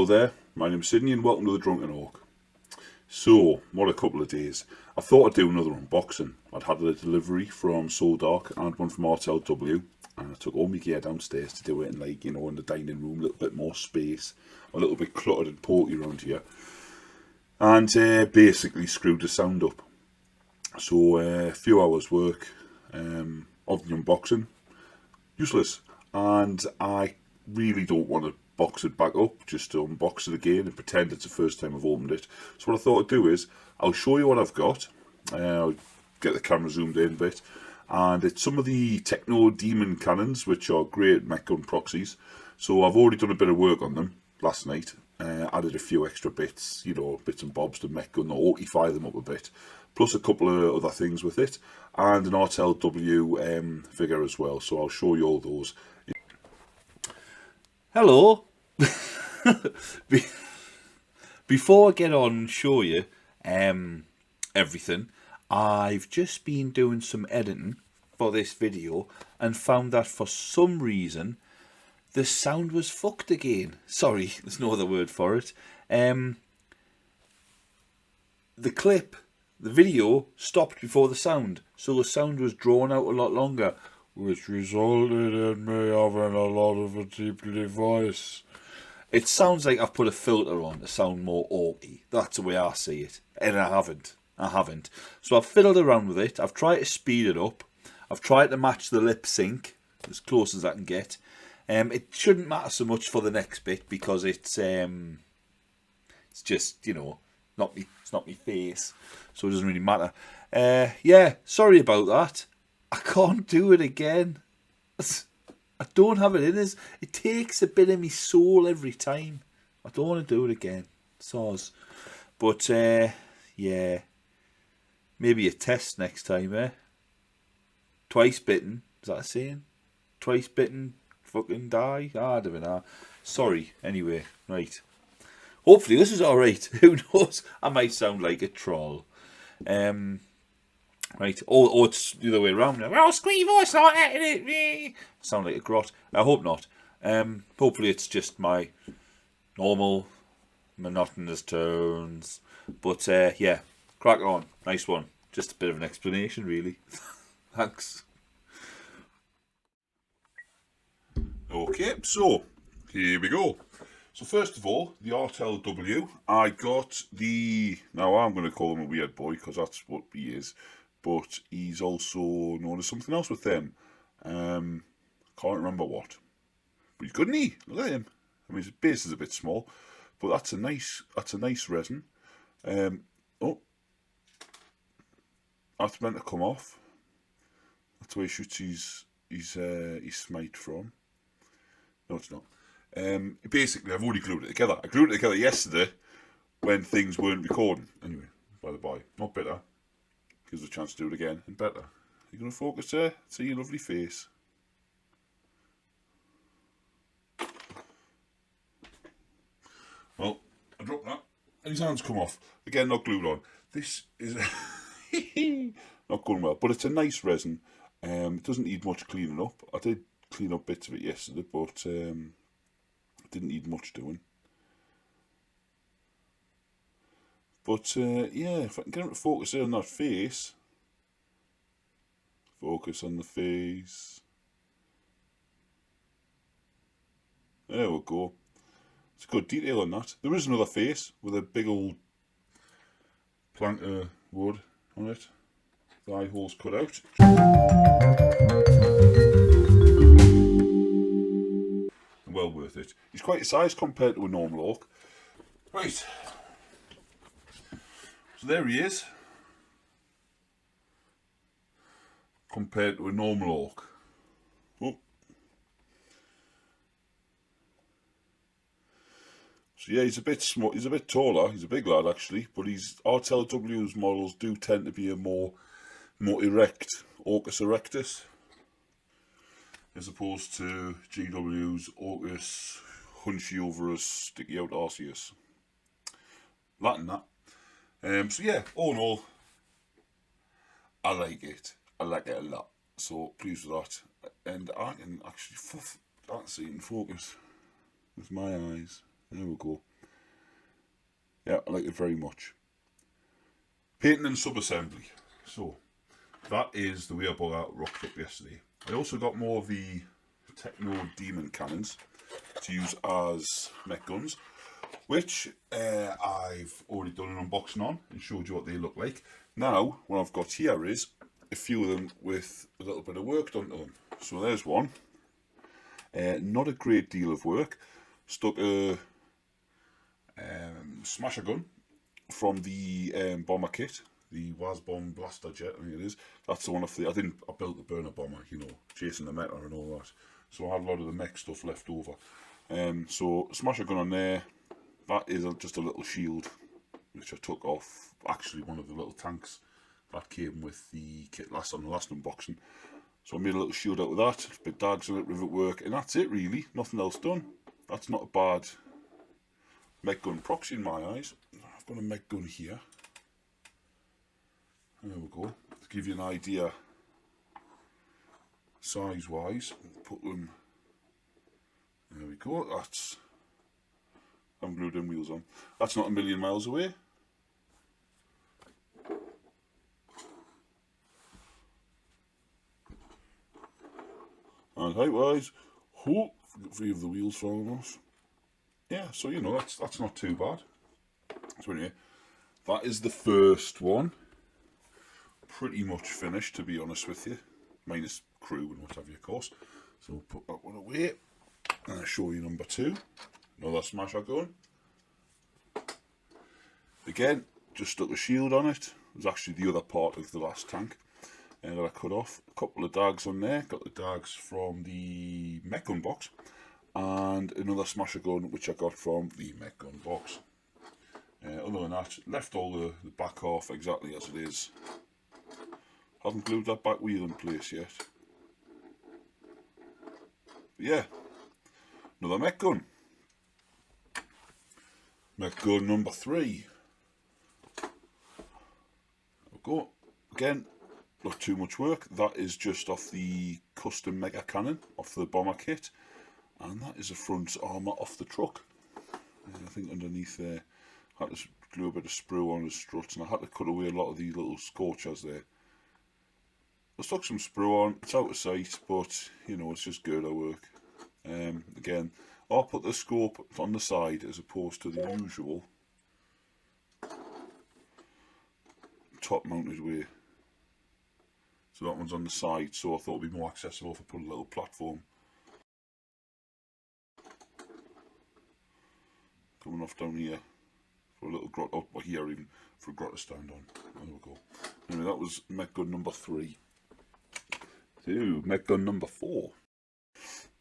Hello there, my name's Sydney and welcome to the Drunken Oak. So, what a couple of days. I thought I'd do another unboxing. I'd had a delivery from So Dark and one from RTLW, and I took all my gear downstairs to do it in, like, in the dining room, a little bit more space, a little bit cluttered and porty around here, and basically screwed the sound up. So a few hours work of the unboxing, useless, and I really don't want to box it back up just to unbox it again and pretend it's the first time I've opened it. So what I thought I'd do is I'll show you what I've got. I'll get the camera zoomed in a bit, and it's some of the Techno Demon cannons, which are great Mek Gunz proxies. So I've already done a bit of work on them last night. Added a few extra bits, bits and bobs to Mek Gunz, or autify them up a bit, plus a couple of other things with it, and an RTLW figure as well. So I'll show you all those. Hello. Before I get on and show you everything, I've just been doing some editing for this video and found that for some reason the sound was fucked again. Sorry, there's no other word for it. The video stopped before the sound, so the sound was drawn out a lot longer, which resulted in me having a lot of a deep voice. It sounds like I've put a filter on to sound more oaky. That's the way I see it. And I haven't. So I've fiddled around with it. I've tried to speed it up. I've tried to match the lip sync as close as I can get. It shouldn't matter so much for the next bit because it's just, it's not my face. So it doesn't really matter. Yeah, sorry about that. I can't do it again. I don't have it in us. It takes a bit of me soul every time. I don't want to do it again. Soz. But, yeah. Maybe a test next time, eh? Twice bitten. Is that a saying? Twice bitten, fucking die? I don't know. Sorry. Anyway, right. Hopefully this is alright. Who knows? I might sound like a troll. Right, or it's the other way around. Oh, squeeze voice like that. Sound like a grot. I hope not. Hopefully it's just my normal monotonous tones. But yeah, crack on. Nice one. Just a bit of an explanation, really. Thanks. Okay, so here we go. So first of all, the RTLW. I got the, now I'm going to call him a weird boy because that's what he is. But he's also known as something else with them. Can't remember what. But he's good, isn't he? Look at him. I mean, his base is a bit small, but that's a nice resin. Oh, that's meant to come off. That's where he shoots his smite from. No, it's not. Basically, I've already glued it together. I glued it together yesterday when things weren't recording. Anyway, by the by, not better. Gives us a chance to do it again and better. You're going to focus there? See your lovely face. Well, I dropped that and his hands come off. Again, not glued on. This is not going well, but it's a nice resin. It doesn't need much cleaning up. I did clean up bits of it yesterday, but it didn't need much doing. But yeah, if I can get him to focus there on that face. Focus on the face. There we go. It's a good detail on that. There is another face with a big old plank of wood on it. The eye hole's cut out. Well worth it. He's quite a size compared to a normal orc. Right. So there he is, compared to a normal orc. Oh. So yeah, he's a bit small. He's a bit taller. He's a big lad actually, but his RTLW's models do tend to be a more erect Orcus erectus, as opposed to GW's Orcus hunchy sticky out arceus. Latin that. So yeah, all in all, I like it. I like it a lot. So pleased with that. And I can actually, I can see it in focus with my eyes. There we go. Yeah, I like it very much. Painting and sub-assembly. So, that is the way I rocked up yesterday. I also got more of the Techno Demon cannons to use as Mek Gunz, which I've already done an unboxing on and showed you what they look like. Now, what I've got here is a few of them with a little bit of work done to them. So there's one. Not a great deal of work. Stuck a smasher gun from the bomber kit, the Wasbomb Blaster Jet, I think it is. That's the one off the. I built the burner bomber, you know, chasing the meta and all that. So I had a lot of the mech stuff left over. So smasher gun on there. That is just a little shield, which I took off. Actually, one of the little tanks that came with the kit on the last unboxing. So I made a little shield out of that. Bit dags on it, rivet work, and that's it really. Nothing else done. That's not a bad Mek Gun proxy in my eyes. I've got a Mek Gun here. There we go. To give you an idea, size-wise, put them. There we go. That's. I'm glued in wheels on. That's not a million miles away. And height-wise, free of the wheels falling off. Yeah, so you know that's not too bad. So anyway, that is the first one. Pretty much finished, to be honest with you, minus crew and what have you, of course. So we'll put that one away, and I'll show you number two. Another smasher gun. Again, just stuck a shield on it. It was actually the other part of the last tank that I cut off. A couple of dags on there. Got the dags from the Mek Gun box, and another smasher gun which I got from the Mek Gun box. Other than that, left all the back off exactly as it is. Haven't glued that back wheel in place yet. But yeah, another Mek Gun. Mek Gun number 3. There we go. Again, not too much work. That is just off the custom mega cannon, off the bomber kit. And that is the front armour off the truck. I think underneath there, I had to glue a bit of sprue on the struts, and I had to cut away a lot of these little scorchers there. I stuck some sprue on. It's out of sight, but you know, it's just girder work. Again, I'll put the scope on the side as opposed to the usual top mounted way. So that one's on the side, so I thought it'd be more accessible if I put a little platform coming off down here for a little grot, or here even, for a grot to stand on. There we go. Anyway, that was Mek Gun number 3. So, Mek Gun number 4.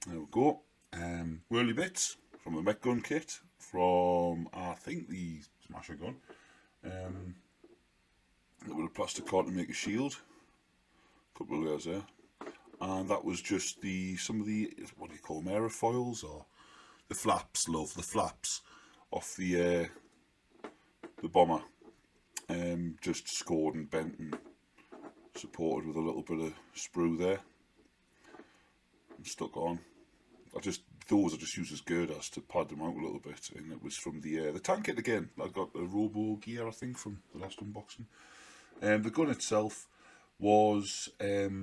There we go. Whirly bits from the Mek Gun kit, from I think the smasher gun. A little plastic card to make a shield. A couple of layers there. And that was just some of the, what do you call them, aerofoils, or the flaps, love, the flaps off the bomber. Just scored and bent and supported with a little bit of sprue there. And stuck on. Those I just used as girders to pad them out a little bit, and it was from the tank kit again. I got a robo gear, I think, from the last unboxing. The gun itself was, you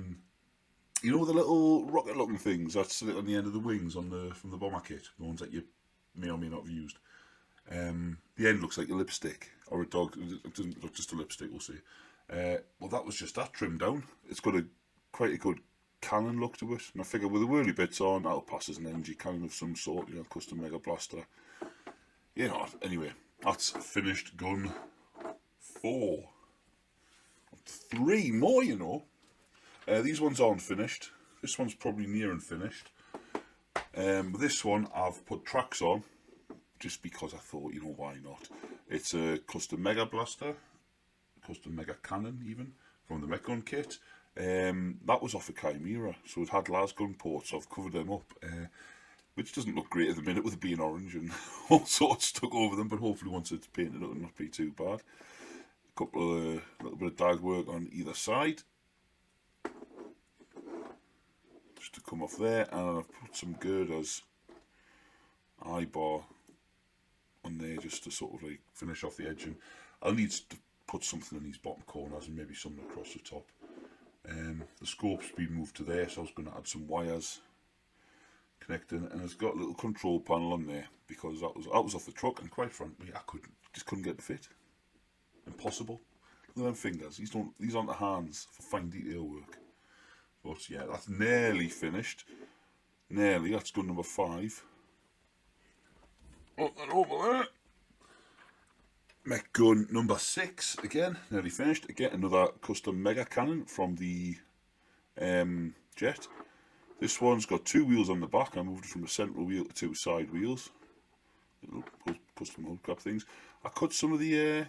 know, the little rocket-looking things that sit on the end of the wings from the bomber kit, the ones that you may or may not have used. The end looks like a lipstick, or a dog. It doesn't look just a lipstick, we'll see. Well, that was just that trimmed down. It's got quite a good cannon look to it, and I figure with the whirly bits on, that'll pass as an energy cannon of some sort, you know, custom mega blaster. You know, anyway, that's finished gun 4. 3 more, you know. These ones aren't finished. This one's probably near and finished. This one I've put tracks on, just because I thought, you know, why not? It's a custom mega blaster, custom mega cannon even, from the Mek Gun kit. That was off a Chimera, so it had lasgun ports, so I've covered them up, which doesn't look great at the minute with it being orange and all sorts stuck over them, but hopefully once it's painted it'll not be too bad. A little bit of dag work on either side, just to come off there, and I've put some girders, eye bar on there just to sort of like finish off the edging. I'll need to put something in these bottom corners and maybe something across the top. The scope's been moved to there, so I was going to add some wires connecting, and it's got a little control panel on there because that was off the truck, and quite frankly, I just couldn't get the fit. Impossible. Look at them fingers. These aren't the hands for fine detail work. But yeah, that's nearly finished. Nearly. That's gun number 5. Up and over there. Mek gun number 6 again, nearly finished. Again, another custom mega cannon from the jet. This one's got 2 wheels on the back. I moved it from the central wheel to 2 side wheels. Little custom hood crap things. I cut some of the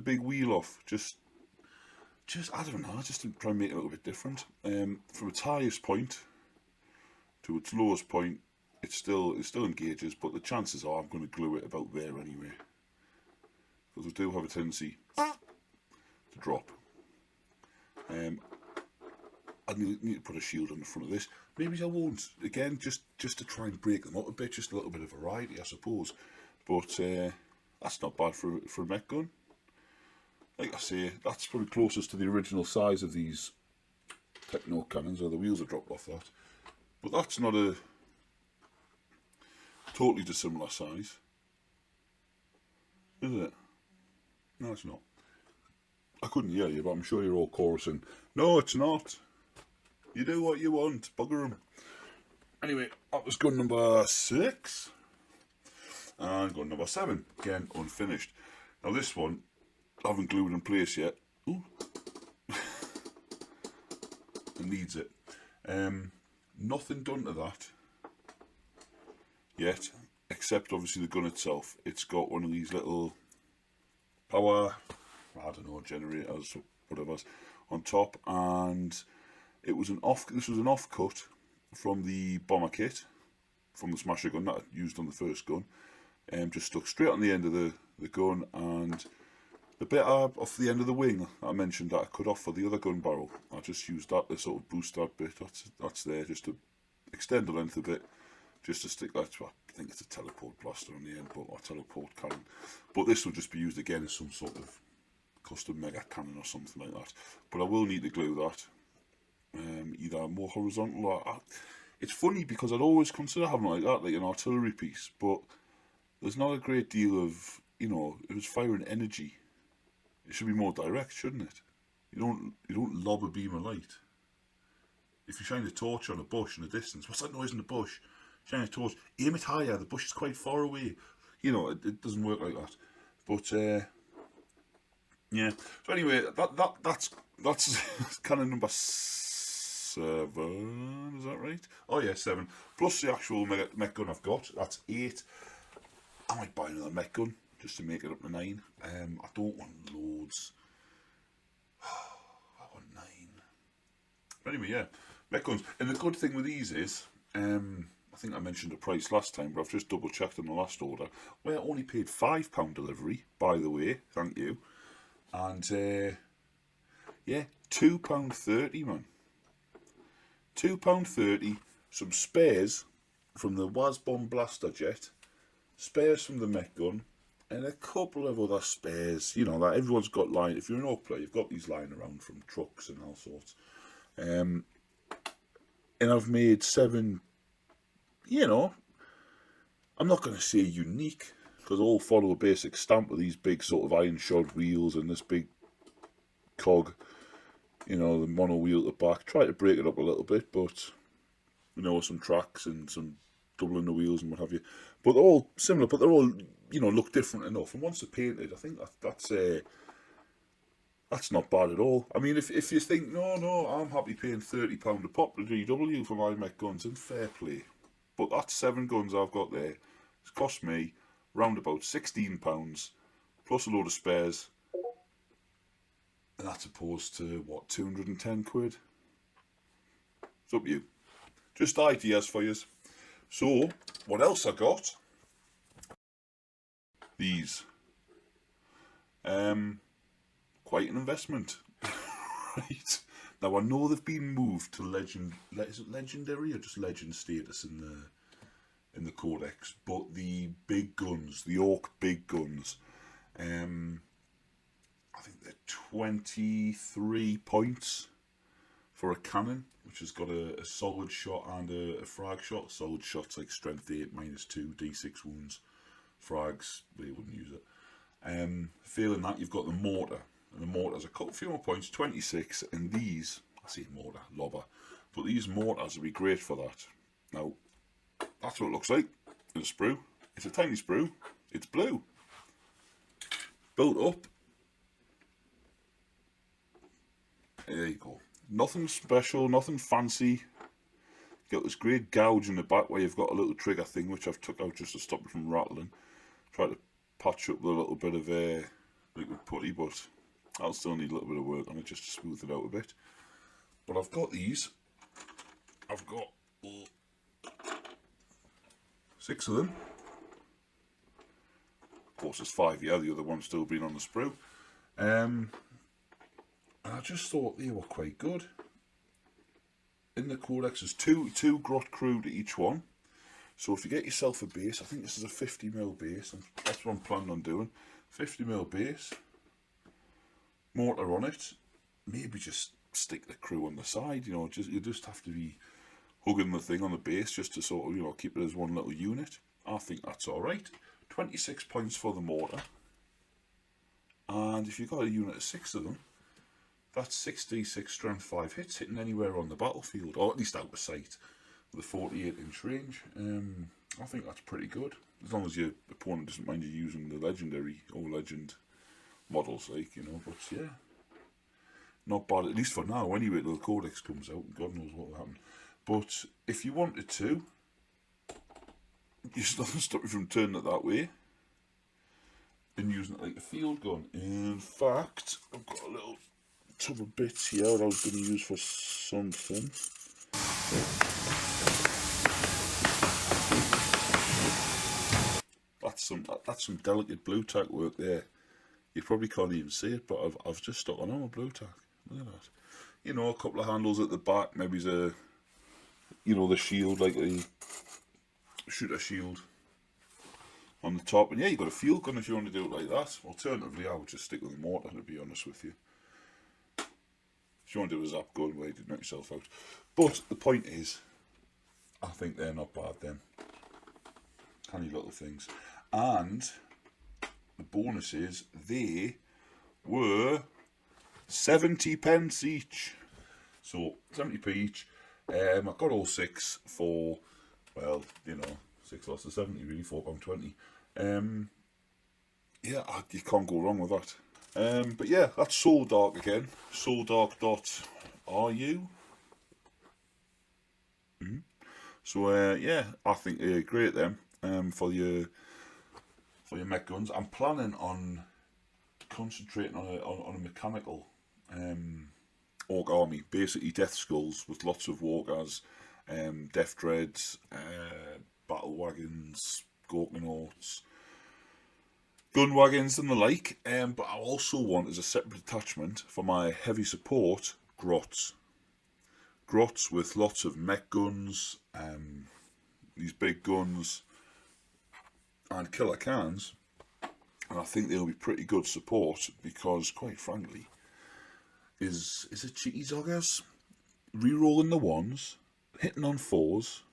big wheel off. Just I don't know. Just to try and make it a little bit different. From its highest point to its lowest point, it still engages, but the chances are I'm going to glue it about there anyway, because I do have a tendency to drop. I need to put a shield on the front of this. Maybe I won't. Again, just to try and break them up a bit, just a little bit of variety, I suppose. But that's not bad for a Mek gun. Like I say, that's probably closest to the original size of these Techno cannons, or the wheels are dropped off that. But that's not a totally dissimilar size, is it? No, it's not. I couldn't hear you, but I'm sure you're all chorusing. No, it's not. You do what you want, bugger 'em. Anyway, that was gun number 6. And gun number 7, again, unfinished. Now this one, I haven't glued in place yet. Ooh. It needs it. Nothing done to that yet, except obviously the gun itself. It's got one of these little power, I don't know, generators or whatever on top, and this was an offcut from the bomber kit from the smasher gun that I used on the first gun, just stuck straight on the end of the gun, and the bit off the end of the wing I mentioned that I cut off for the other gun barrel, I just used that to sort of boost that bit that's there, just to extend the length a bit, just to stick that to, I think it's a teleport blaster on the end, or teleport cannon. But this will just be used again as some sort of custom mega cannon or something like that. But I will need to glue that, either more horizontal or... It's funny because I'd always consider having it like that, like an artillery piece, but there's not a great deal of, it was firing energy. It should be more direct, shouldn't it? You don't lob a beam of light. If you shine a torch on a bush in the distance, what's that noise in the bush? Shine a torch, aim it higher, the bush is quite far away. It doesn't work like that. But yeah. So anyway, that's cannon number 7. Is that right? Oh yeah, 7. Plus the actual Mek gun I've got. That's 8. I might buy another Mek gun just to make it up to 9. I don't want loads. I want 9. But anyway, yeah, Mek guns. And the good thing with these is, I think I mentioned the price last time, but I've just double checked on the last order, where I only paid £5 delivery, by the way, thank you. And yeah, £2.30, man. £2.30, some spares from the Waaagh blaster jet, spares from the Mek gun, and a couple of other spares, that everyone's got lying. If you're an Oak player, you've got these lying around from trucks and all sorts. And I've made 7, I'm not going to say unique, because all follow a basic stamp with these big sort of iron shod wheels and this big cog, the mono wheel at the back. Try to break it up a little bit, but some tracks and some doubling the wheels and what have you. But they're all similar, but they're all look different enough. And once they're painted, I think that's not bad at all. I mean, if you think no, I'm happy paying £30 a pop to GW for my Mek guns, and fair play. But that's 7 guns I've got there. It's cost me round about £16 plus a load of spares, and that's opposed to what, 210 quid. It's up to you. Just ideas for you. So what else I got? These. Quite an investment. Right. Now I know they've been moved to legend. Is it legendary or just legend status in in the Codex, but the big guns, the Oak big guns, I think they're 23 points for a cannon, which has got a solid shot and a frag shot. Solid shot's like strength 8, -2, d6 wounds. Frags, they wouldn't use it. Failing that, you've got the mortar, and the mortar's a few more points, 26, and these, I say mortar, lobber, but these mortars would be great for that. Now, that's what it looks like in a sprue. It's a tiny sprue, it's blue. Built up. There you go. Nothing special, nothing fancy. Got this great gouge in the back where you've got a little trigger thing, which I've took out just to stop it from rattling. Try to patch up with a little bit of liquid putty, but I'll still need a little bit of work on it just to smooth it out a bit. But I've got these. I've got 6 of them. Of course, there's 5 here. The other one's still been on the sprue. And I just thought they were quite good. In the Codex, there's two grot crew to each one. So if you get yourself a base, I think this is a 50mm base, and that's what I'm planning on doing. 50mm base, mortar on it, maybe just stick the crew on the side, you know, you just have to be hugging the thing on the base just to sort of, you know, keep it as one little unit. I think that's alright. 26 points for the mortar. And if you've got a unit of 6 of them, that's 6d6 strength 5 hits hitting anywhere on the battlefield, or at least out of sight, with a 48-inch range. I think that's pretty good, as long as your opponent doesn't mind you using the legendary or legend models, like, you know. But yeah, not bad, at least for now anyway, till the Codex comes out, and God knows what will happen. But if you wanted to, there's nothing stopping you from turning it that way and using it like a field gun. In fact, I've got a little tub of bits here that I was going to use for something. That's some delicate blue tack work there. You probably can't even see it, but I've just stuck on a blue tack. Look at that. You know, a couple of handles at the back, maybe the shield, like a shooter shield on the top, and yeah, you've got a field gun if you want to do it like that. Alternatively, I would just stick with the mortar, to be honest with you. If you want to do a zap gun, where you did knock yourself out. But the point is, I think they're not bad then. Handy little things. And the bonus is, they were 70 pence each. So 70p each. I got all 6 for, well, you know, 6 lots of 70 really, £4.20. Yeah, you can't go wrong with that. But yeah, that's Soul Dark again. souldark.ru. So yeah, I think they're great then. For your Mek Gunz. I'm planning on concentrating on a mechanical orc army, basically death skulls with lots of walkers, death dreads, battle wagons, gorknauts, gun wagons and the like. But I also want, as a separate attachment for my heavy support, grots. Grots with lots of Mek Gunz, these big guns, and killer cans. And I think they'll be pretty good support because, quite frankly, is it cheeky zoggers? Rerolling the 1s, hitting on 4s.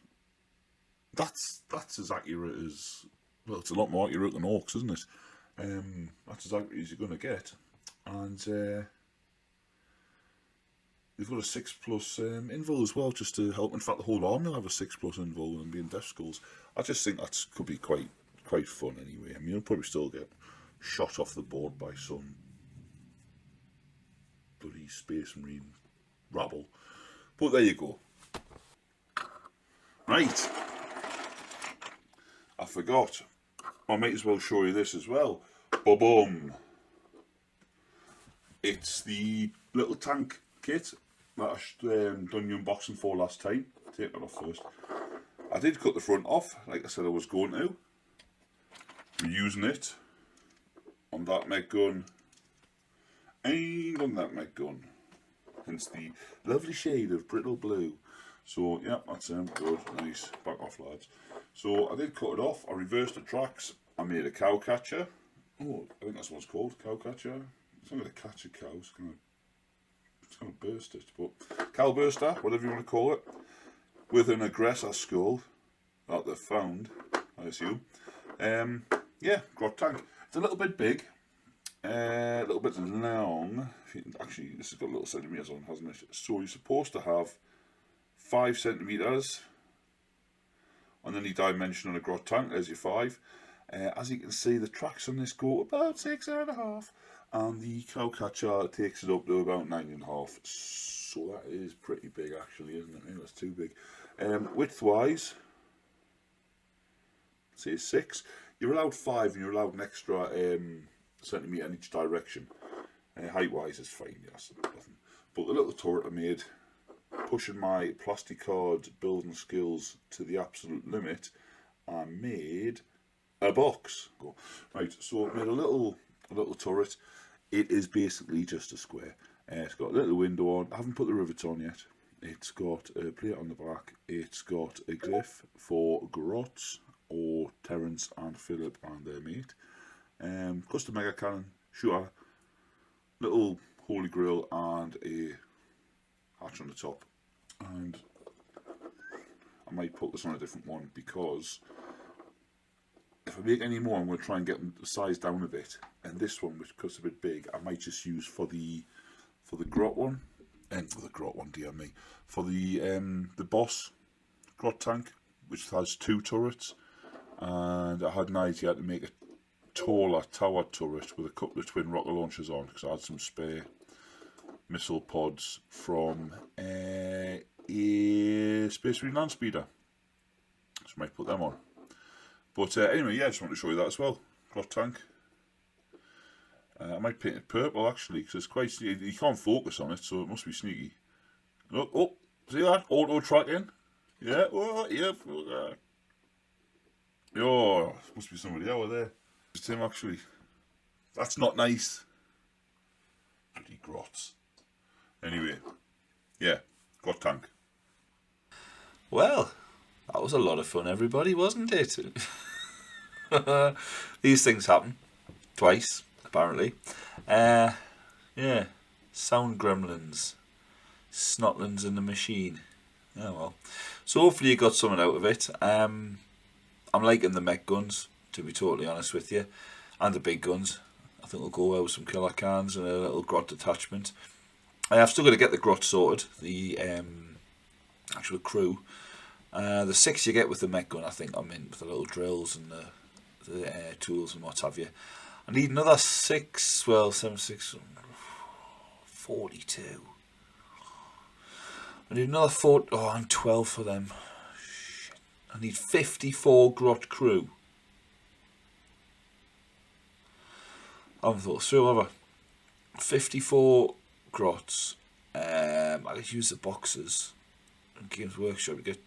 That's as accurate as, well, it's a lot more accurate than orcs, isn't it? That's as accurate as you're going to get. And they've got a 6+ invul as well, just to help. In fact, the whole army will have a 6+ invul and being death skulls. I just think that could be quite fun anyway. I mean, you'll probably still get shot off the board by some bloody Space Marine rabble. But there you go. Right. I forgot. I might as well show you this as well. Boom. It's the little tank kit that I done the unboxing for last time. Take that off first. I did cut the front off, like I said I was going to. I'm using it on that Mek Gun and on that Mek Gun. Hence the lovely shade of brittle blue. So yeah, that's good, nice. Back off, lads. So I did cut it off, I reversed the tracks, I made a cow catcher. Oh, I think that's what it's called, cow catcher. It's not going to catch a cow, it's going to burst it, but cow burster, whatever you want to call it, with an aggressor skull that they've found, I assume. Yeah, grot tank. It's a little bit big, a little bit long. Actually, this has got little centimetres on, hasn't it? So you're supposed to have 5 centimetres on any dimension on a grot tank. There's your 5. As you can see, the tracks on this go about 6.5, and the cow catcher takes it up to about 9.5. So that is pretty big, actually, isn't it? Maybe that's too big. Width-wise, say 6. You're allowed 5, and you're allowed an extra centimetre in each direction. Height-wise, it's fine. Yes, nothing. But the little turret I made, pushing my plasticard building skills to the absolute limit, I made a box. Right, so I made a little turret. It is basically just a square. It's got a little window on. I haven't put the rivets on yet. It's got a plate on the back. It's got a glyph for grots, or Terence and Philip and their mate. Custom mega cannon, shooter, little holy grail, and a hatch on the top. And I might put this on a different one, because if I make any more, I'm going to try and get the size down a bit. And this one, which cuts a bit big, I might just use for the grot one, and for the grot one, dear me, for the boss grot tank, which has 2 turrets. And I had an idea to make a taller tower turret with a couple of twin rocket launchers on, because I had some spare missile pods from a Space Marine land speeder, so I might put them on. But anyway, yeah, I just want to show you that as well. Grot tank. I might paint it purple, actually, because it's quite sneaky. You can't focus on it, so it must be sneaky. Look, oh, see that? Auto tracking. Yeah, oh, yeah. Oh, must be somebody over there. It's him, actually. That's not nice. Bloody grots. Anyway, yeah, grot tank. Well, that was a lot of fun, everybody, wasn't it? These things happen twice, apparently. Yeah, sound gremlins, snotlings in the machine. Oh well. So hopefully you got something out of it. I'm liking the Mek Gunz, to be totally honest with you, and the big guns. I think we'll go well with some killer cans and a little grot detachment. I've still got to get the grot sorted, the actual crew. The 6 you get with the Mek Gun, I think I'm in, with the little drills and the tools and what have you. I need another 6, well, 7, 6, 42. I need another 4, oh, I'm 12 for them. Shit. I need 54 grot crew. I haven't thought through, have I? 54 grots. I could use the boxes in Games Workshop to get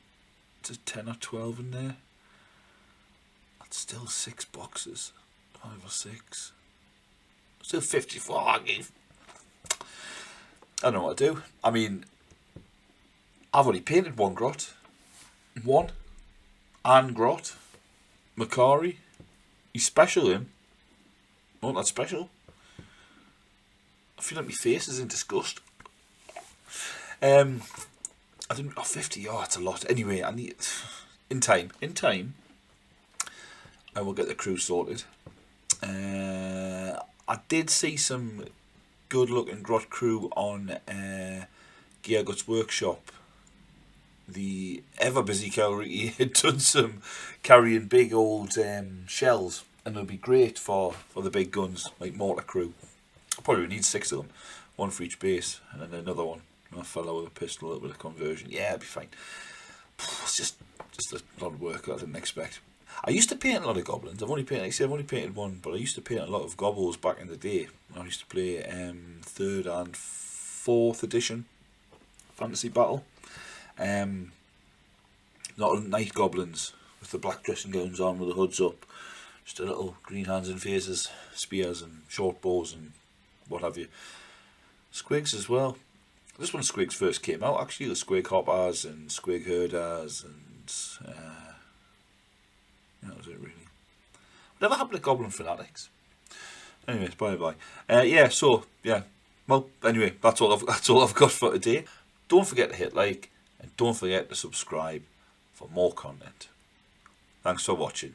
to 10 or 12 in there. That's still 6 boxes. 5 or 6. Still 54. I don't know what to do. I mean, I've only painted one grot. One. And grot. Macari. He's special, him. Not that special. I feel like my face is in disgust. I didn't. Oh, 50. Oh, that's a lot. Anyway, I need in time. I will get the crew sorted. I did see some good-looking grot crew on Gear Guts Workshop. The ever-busy Calricky had done some carrying big old shells, and it'll be great for the big guns, like mortar crew. I'll probably need 6 of them, 1 for each base, and then another one. A fellow with a pistol, a little bit of conversion. Yeah, it'll be fine. It's just a lot of work I didn't expect. I used to paint a lot of goblins. I've only painted one, but I used to paint a lot of gobbles back in the day. I used to play 3rd and 4th edition Fantasy Battle. Lot of night goblins with the black dressing gowns on with the hoods up. Just a little green hands and faces, spears and short bows and what have you. Squigs as well. This when Squigs first came out, actually, the Squig Hoppers and Squig Herders and That was it, really. Whatever happened to Goblin Fanatics? Anyways, bye. Well, anyway, that's all I've got for today. Don't forget to hit like, and don't forget to subscribe for more content. Thanks for watching.